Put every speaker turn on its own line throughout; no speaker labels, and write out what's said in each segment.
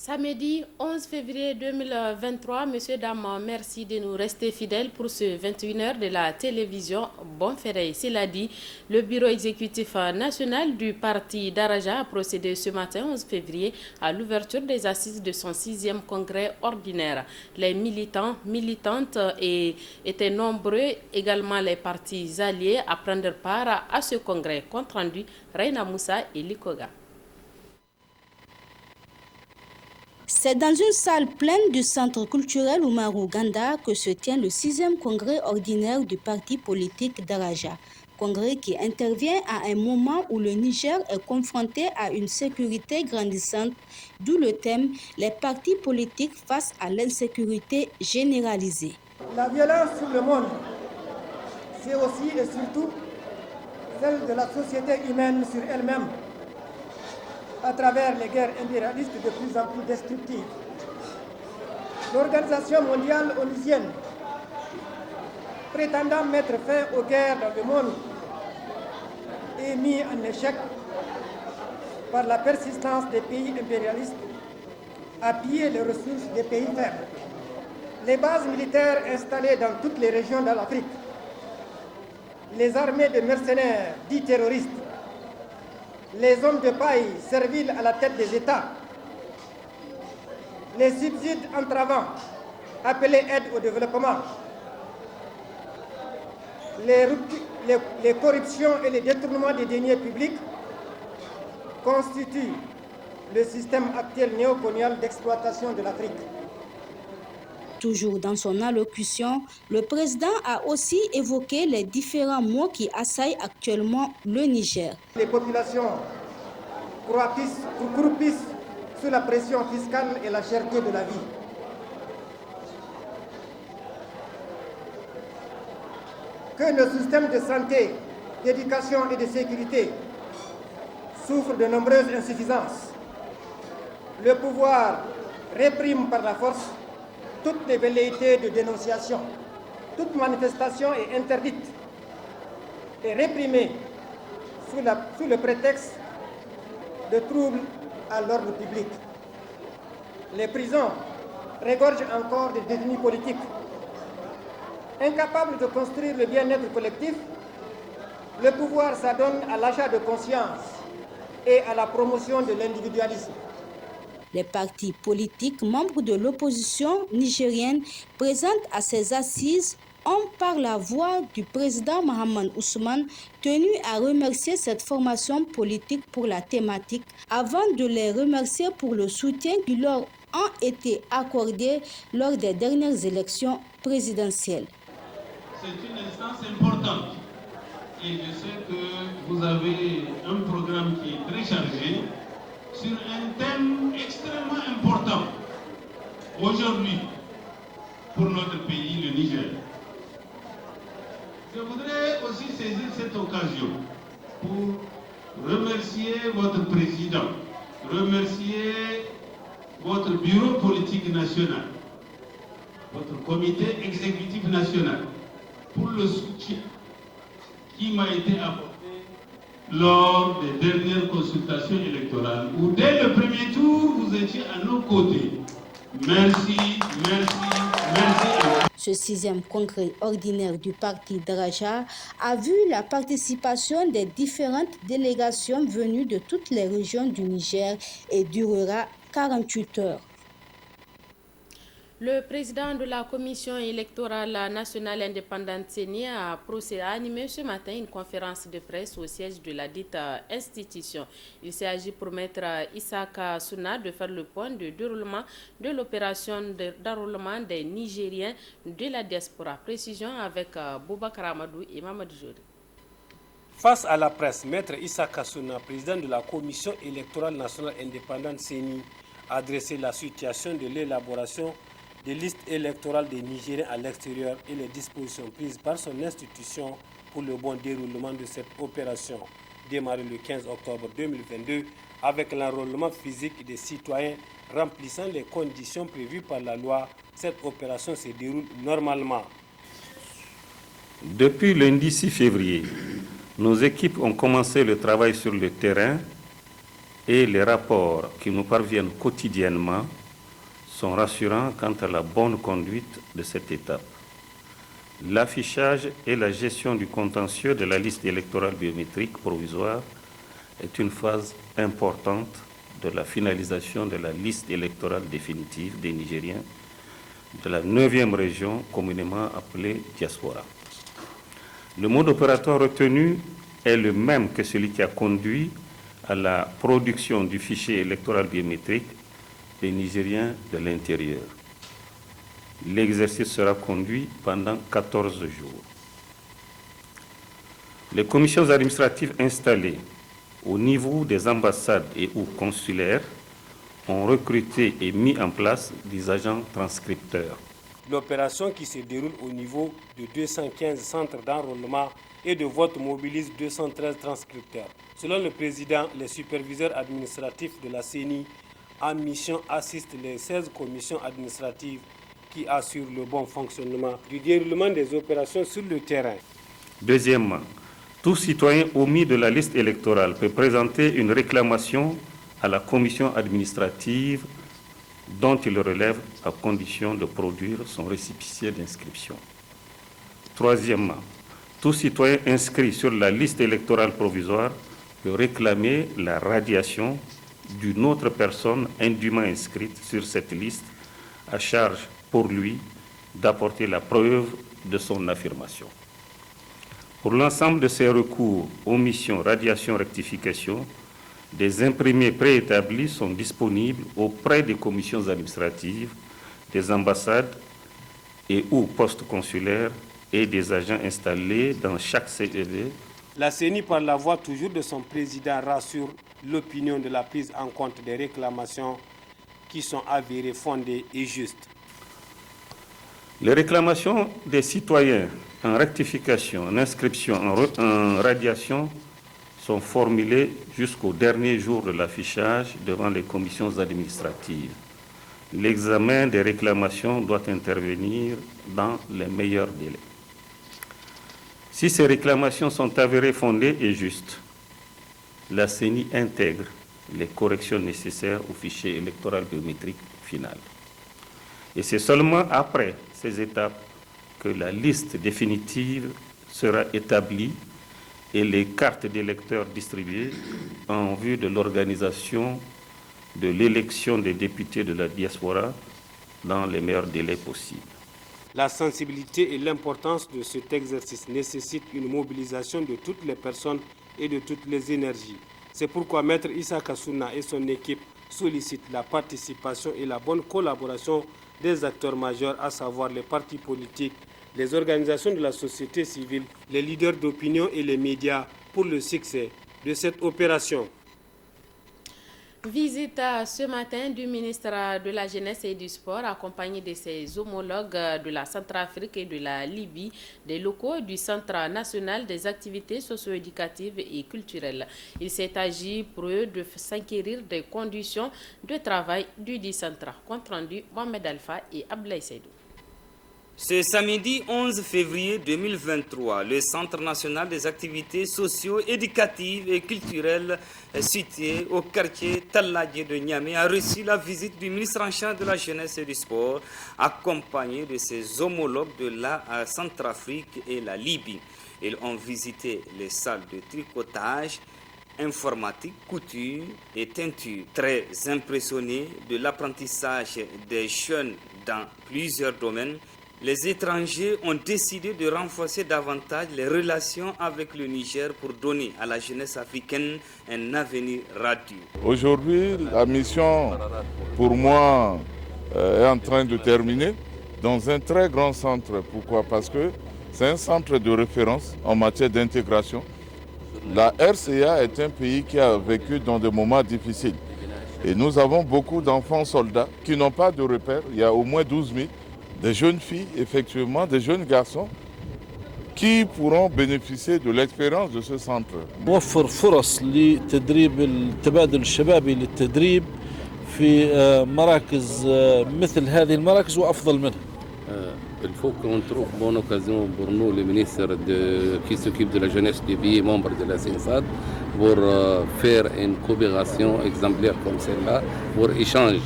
Samedi 11 février 2023, messieurs, dames, merci de nous rester fidèles pour ce 21h de la télévision Bonferré. Cela dit, le bureau exécutif national du parti d'Araja a procédé ce matin 11 février à l'ouverture des assises de son 6e congrès ordinaire. Les militants, militantes étaient nombreux, également les partis alliés, à prendre part à ce congrès. Compte rendu, Reina Moussa et Likoga.
C'est dans une salle pleine du centre culturel Oumarou Ganda que se tient le 6e congrès ordinaire du parti politique d'Araja. Congrès qui intervient à un moment où le Niger est confronté à une sécurité grandissante, d'où le thème « Les partis politiques face à l'insécurité généralisée ».
La violence sur le monde, c'est aussi et surtout celle de la société humaine sur elle-même, à travers les guerres impérialistes de plus en plus destructives. L'Organisation mondiale onusienne, prétendant mettre fin aux guerres dans le monde, est mise en échec par la persistance des pays impérialistes à piller les ressources des pays faibles. Les bases militaires installées dans toutes les régions de l'Afrique, les armées de mercenaires dits terroristes, les hommes de paille serviles à la tête des États, les subsides entravants appelés aide au développement, les corruptions et les détournements des deniers publics constituent le système actuel néocolonial d'exploitation de l'Afrique.
Toujours dans son allocution, le président a aussi évoqué les différents maux qui assaillent actuellement le Niger.
Les populations croupissent sous la pression fiscale et la cherté de la vie. Que nos systèmes de santé, d'éducation et de sécurité souffrent de nombreuses insuffisances. Le pouvoir réprime par la force toutes les velléités de dénonciation. Toute manifestation est interdite et réprimée sous le prétexte de troubles à l'ordre public. Les prisons regorgent encore des détenus politiques. Incapables de construire le bien-être collectif, le pouvoir s'adonne à l'achat de conscience et à la promotion de l'individualisme.
Les partis politiques membres de l'opposition nigérienne présents à ces assises ont, par la voix du président Mohamed Ousmane, tenu à remercier cette formation politique pour la thématique avant de les remercier pour le soutien qui leur a été accordé lors des dernières élections présidentielles.
C'est une instance importante et je sais que vous avez un programme qui est très chargé sur un thème extrêmement important aujourd'hui pour notre pays, le Niger. Je voudrais aussi saisir cette occasion pour remercier votre président, remercier votre bureau politique national, votre comité exécutif national pour le soutien qui m'a été apporté lors des dernières consultations électorales où dès le premier tour, vous étiez à nos côtés. Merci, merci, merci.
Ce 6e congrès ordinaire du parti d'Araja a vu la participation des différentes délégations venues de toutes les régions du Niger et durera 48 heures.
Le président de la Commission électorale nationale indépendante CENI a animé ce matin une conférence de presse au siège de la dite institution. Il s'agit pour Maître Issaka Souna de faire le point de déroulement de l'opération d'enrôlement des Nigériens de la diaspora. Précision avec Boubacar Amadou et Mamadou Jodi.
Face à la presse, Maître Issaka Souna, président de la Commission électorale nationale indépendante CENI, a adressé la situation de l'élaboration des listes électorales des Nigériens à l'extérieur et les dispositions prises par son institution pour le bon déroulement de cette opération, démarrée le 15 octobre 2022 avec l'enrôlement physique des citoyens remplissant les conditions prévues par la loi. Cette opération se déroule normalement.
Depuis lundi 6 février, nos équipes ont commencé le travail sur le terrain et les rapports qui nous parviennent quotidiennement sont rassurants quant à la bonne conduite de cette étape. L'affichage et la gestion du contentieux de la liste électorale biométrique provisoire est une phase importante de la finalisation de la liste électorale définitive des Nigériens de la 9e région communément appelée diaspora. Le mode opératoire retenu est le même que celui qui a conduit à la production du fichier électoral biométrique des Nigériens de l'intérieur. L'exercice sera conduit pendant 14 jours. Les commissions administratives installées au niveau des ambassades et ou consulaires ont recruté et mis en place des agents transcripteurs.
L'opération qui se déroule au niveau de 215 centres d'enrôlement et de vote mobilise 213 transcripteurs. Selon le président, les superviseurs administratifs de la CENI en mission assistent les 16 commissions administratives qui assurent le bon fonctionnement du déroulement des opérations sur le terrain.
Deuxièmement, tout citoyen omis de la liste électorale peut présenter une réclamation à la commission administrative dont il relève à condition de produire son récépissé d'inscription. Troisièmement, tout citoyen inscrit sur la liste électorale provisoire peut réclamer la radiation d'une autre personne indûment inscrite sur cette liste, à charge pour lui d'apporter la preuve de son affirmation. Pour l'ensemble de ces recours, omission, radiation, rectification, des imprimés préétablis sont disponibles auprès des commissions administratives, des ambassades et ou postes consulaires et des agents installés dans chaque CED.
La CENI, par la voix toujours de son président, rassure l'opinion de la prise en compte des réclamations qui sont avérées fondées et justes.
Les réclamations des citoyens en rectification, en inscription, en radiation sont formulées jusqu'au dernier jour de l'affichage devant les commissions administratives. L'examen des réclamations doit intervenir dans les meilleurs délais. Si ces réclamations sont avérées fondées et justes, la CENI intègre les corrections nécessaires au fichier électoral biométrique final. Et c'est seulement après ces étapes que la liste définitive sera établie et les cartes d'électeurs distribuées en vue de l'organisation de l'élection des députés de la diaspora dans les meilleurs délais possibles.
La sensibilité et l'importance de cet exercice nécessitent une mobilisation de toutes les personnes et de toutes les énergies. C'est pourquoi Maître Issa Kassouna et son équipe sollicitent la participation et la bonne collaboration des acteurs majeurs, à savoir les partis politiques, les organisations de la société civile, les leaders d'opinion et les médias pour le succès de cette opération.
Visite ce matin du ministre de la Jeunesse et du Sport accompagné de ses homologues de la Centrafrique et de la Libye, des locaux du Centre national des activités socio-éducatives et culturelles. Il s'est agi pour eux de s'inquérir des conditions de travail du dit centre. Compte rendu Mohamed Alpha et Ablaï Seydou.
Ce samedi 11 février 2023, le Centre national des activités socio-éducatives et culturelles situé au quartier Taladje de Niamey a reçu la visite du ministre en charge de la jeunesse et du sport, accompagné de ses homologues de la Centrafrique et la Libye. Ils ont visité les salles de tricotage, informatique, couture et teinture. Très impressionnés de l'apprentissage des jeunes dans plusieurs domaines, les étrangers ont décidé de renforcer davantage les relations avec le Niger pour donner à la jeunesse africaine un avenir radieux.
Aujourd'hui, la mission, pour moi, est en train de terminer dans un très grand centre. Pourquoi? Parce que c'est un centre de référence en matière d'intégration. La RCA est un pays qui a vécu dans des moments difficiles. Et nous avons beaucoup d'enfants soldats qui n'ont pas de repères. Il y a au moins 12 000. Des jeunes filles, effectivement, des jeunes garçons qui pourront bénéficier de l'expérience de ce centre.
نوفر فرص لتدريب التبادل الشبابي للتدريب في مراكز مثل هذه المراكز وأفضل منها.
Il faut qu'on trouve bonne occasion pour nous, le ministre qui s'occupe de la jeunesse du pays, membre de la CINSAD, pour faire une coopération exemplaire comme celle-là, pour échange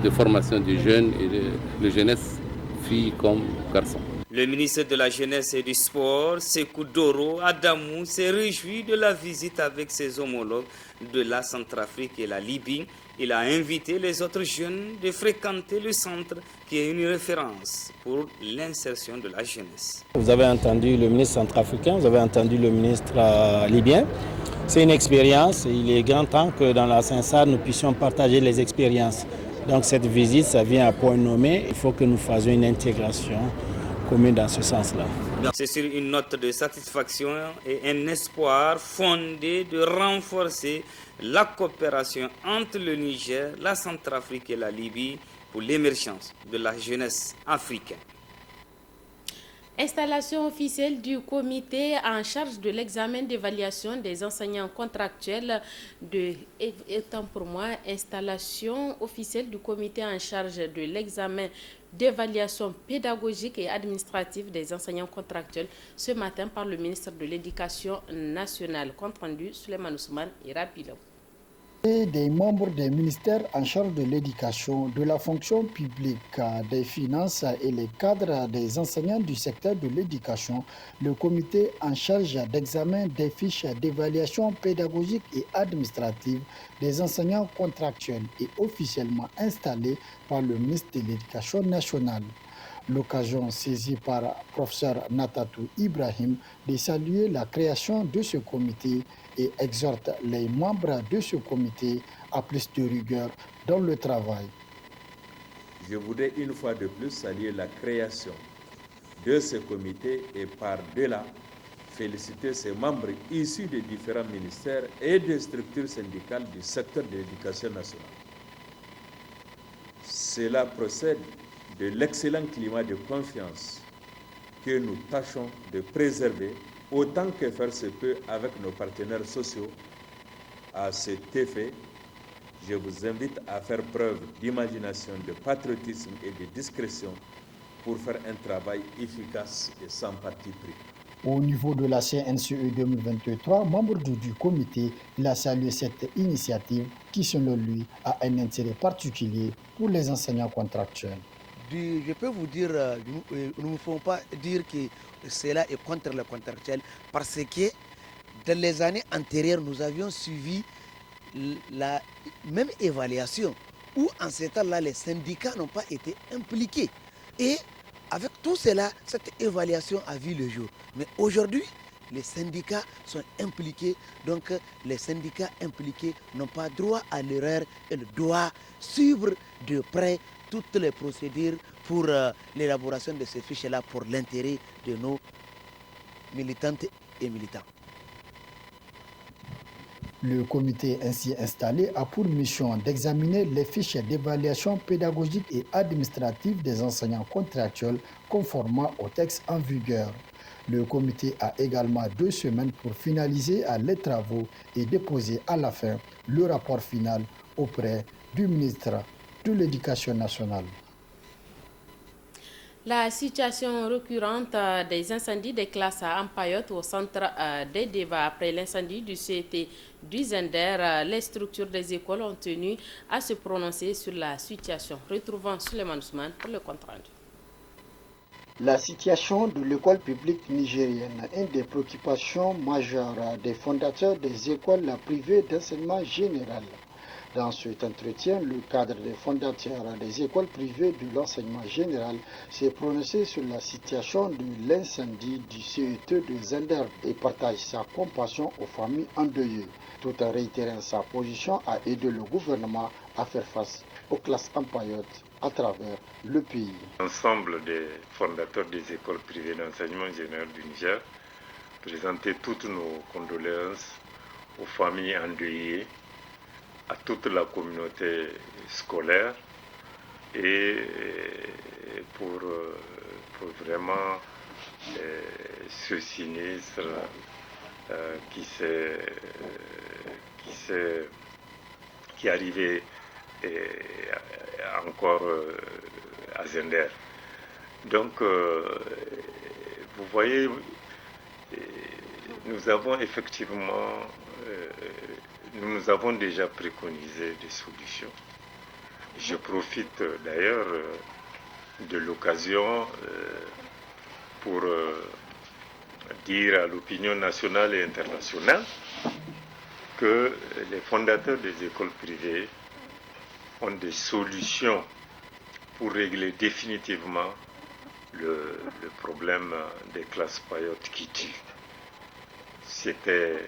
de formation des jeunes et de jeunesse, filles comme garçons.
Le ministre de la Jeunesse et du Sport, Sékou Doro Adamou, s'est réjoui de la visite avec ses homologues de la Centrafrique et la Libye. Il a invité les autres jeunes de fréquenter le centre qui est une référence pour l'insertion de la jeunesse.
Vous avez entendu le ministre centrafricain, vous avez entendu le ministre libyen. C'est une expérience et il est grand temps que dans la CINSAD, nous puissions partager les expériences. Donc cette visite, ça vient à point nommé. Il faut que nous fassions une intégration commune dans ce sens-là.
C'est sur une note de satisfaction et un espoir fondé de renforcer la coopération entre le Niger, la Centrafrique et la Libye pour l'émergence de la jeunesse africaine.
Installation officielle du comité en charge de l'examen d'évaluation des enseignants contractuels installation officielle du comité en charge de l'examen d'évaluation pédagogique et administrative des enseignants contractuels ce matin par le ministre de l'Éducation nationale. Compte rendu, Souleymane Ousmane et Rapilo.
Des membres des ministères en charge de l'éducation, de la fonction publique, des finances et les cadres des enseignants du secteur de l'éducation, le comité en charge d'examen des fiches d'évaluation pédagogique et administrative des enseignants contractuels est officiellement installé par le ministre de l'Éducation nationale. L'occasion saisie par professeur Natatou Ibrahim de saluer la création de ce comité et exhorte les membres de ce comité à plus de rigueur dans le travail.
Je voudrais une fois de plus saluer la création de ce comité et par-delà féliciter ses membres issus des différents ministères et des structures syndicales du secteur de l'éducation nationale. Cela procède de l'excellent climat de confiance que nous tâchons de préserver autant que faire se peut avec nos partenaires sociaux. À cet effet, je vous invite à faire preuve d'imagination, de patriotisme et de discrétion pour faire un travail efficace et sans parti pris.
Au niveau de la CNCE 2023, membre du comité, il a salué cette initiative qui, selon lui, a un intérêt particulier pour les enseignants contractuels.
Je peux vous dire, nous ne pouvons pas dire que cela est contre le contractuel parce que dans les années antérieures, nous avions suivi la même évaluation où en ce temps-là, les syndicats n'ont pas été impliqués. Et avec tout cela, cette évaluation a vu le jour. Mais aujourd'hui, les syndicats sont impliqués, donc les syndicats impliqués n'ont pas droit à l'erreur, ils doivent suivre de près toutes les procédures pour l'élaboration de ces fiches-là pour l'intérêt de nos militantes et militants.
Le comité ainsi installé a pour mission d'examiner les fiches d'évaluation pédagogique et administrative des enseignants contractuels conformément au texte en vigueur. Le comité a également 2 semaines pour finaliser les travaux et déposer à la fin le rapport final auprès du ministre de l'Éducation nationale.
La situation récurrente des incendies des classes en Payotte au centre des débats après l'incendie du CET du Zender, les structures des écoles ont tenu à se prononcer sur la situation. Retrouvons Souleymane Ousmane pour le compte rendu.
La situation de l'école publique nigérienne est une des préoccupations majeures des fondateurs des écoles privées d'enseignement général. Dans cet entretien, le cadre des fondateurs des écoles privées de l'enseignement général s'est prononcé sur la situation de l'incendie du CET de Zender et partage sa compassion aux familles endeuillées, tout en réitérant sa position à aider le gouvernement à faire face aux classes en Payotte à travers le pays.
L'ensemble des fondateurs des écoles privées d'enseignement général du Niger présenter toutes nos condoléances aux familles endeuillées, à toute la communauté scolaire et pour vraiment ce sinistre qui est arrivé encore à Zender. Donc, vous voyez, nous avons effectivement, nous avons déjà préconisé des solutions. Je profite d'ailleurs de l'occasion pour dire à l'opinion nationale et internationale que les fondateurs des écoles privées ont des solutions pour régler définitivement le problème des classes payotes qui tuent. C'était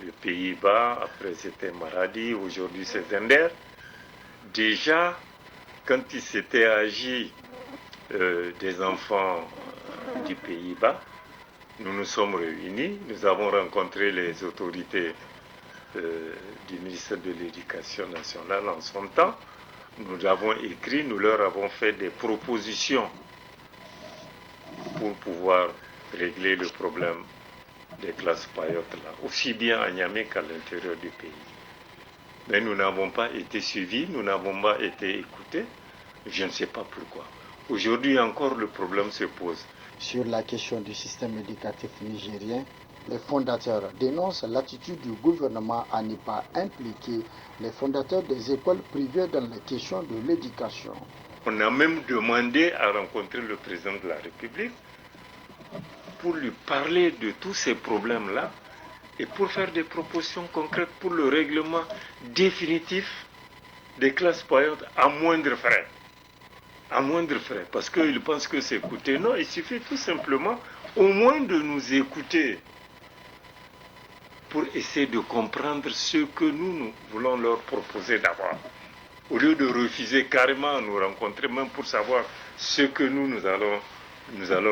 les Pays-Bas, après c'était Maradi, aujourd'hui c'est Zender. Déjà, quand il s'était agi des enfants du Pays-Bas, nous nous sommes réunis, nous avons rencontré les autorités du ministère de l'Éducation nationale en son temps. Nous avons écrit, nous leur avons fait des propositions pour pouvoir régler le problème des classes payotes là, aussi bien à Niamey qu'à l'intérieur du pays. Mais nous n'avons pas été suivis, nous n'avons pas été écoutés, je ne sais pas pourquoi. Aujourd'hui encore, le problème se pose.
Sur la question du système éducatif nigérien, les fondateurs dénoncent l'attitude du gouvernement à ne pas impliquer les fondateurs des écoles privées dans les questions de l'éducation.
On a même demandé à rencontrer le président de la République pour lui parler de tous ces problèmes-là et pour faire des propositions concrètes pour le règlement définitif des classes payantes à moindre frais. À moindre frais, parce qu'ils pensent que c'est coûteux. Non, il suffit tout simplement au moins de nous écouter pour essayer de comprendre ce que nous voulons leur proposer d'abord. Au lieu de refuser carrément à nous rencontrer, même pour savoir ce que nous allons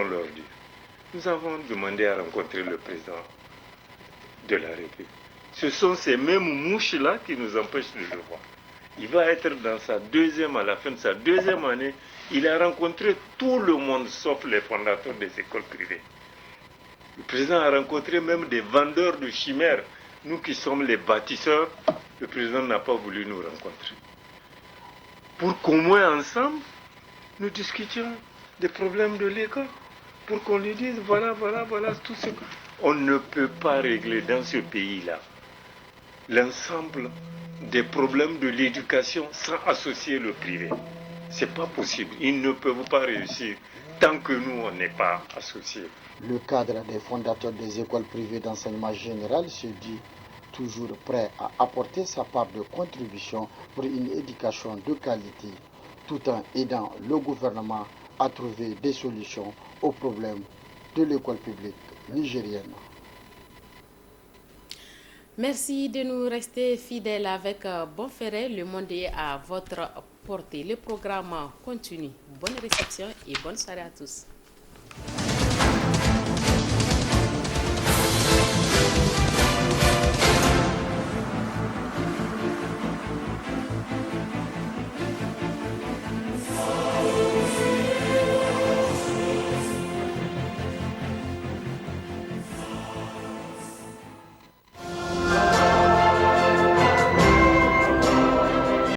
leur dire. Nous avons demandé à rencontrer le président de la République. Ce sont ces mêmes mouches-là qui nous empêchent de le voir. Il va être à la fin de sa deuxième année, il a rencontré tout le monde sauf les fondateurs des écoles privées. Le président a rencontré même des vendeurs de chimères. Nous qui sommes les bâtisseurs, le président n'a pas voulu nous rencontrer. Pour qu'au moins ensemble, nous discutions des problèmes de l'école. Pour qu'on lui dise, voilà, tout ce qu'on ne peut pas régler dans ce pays-là. L'ensemble des problèmes de l'éducation sans associer le privé. C'est pas possible. Ils ne peuvent pas réussir tant que nous, on n'est pas associés.
Le cadre des fondateurs des écoles privées d'enseignement général se dit toujours prêt à apporter sa part de contribution pour une éducation de qualité, tout en aidant le gouvernement à trouver des solutions aux problèmes de l'école publique nigérienne.
Merci de nous rester fidèles avec Bonferré. Le monde est à votre portée. Le programme continue. Bonne réception et bonne soirée à tous.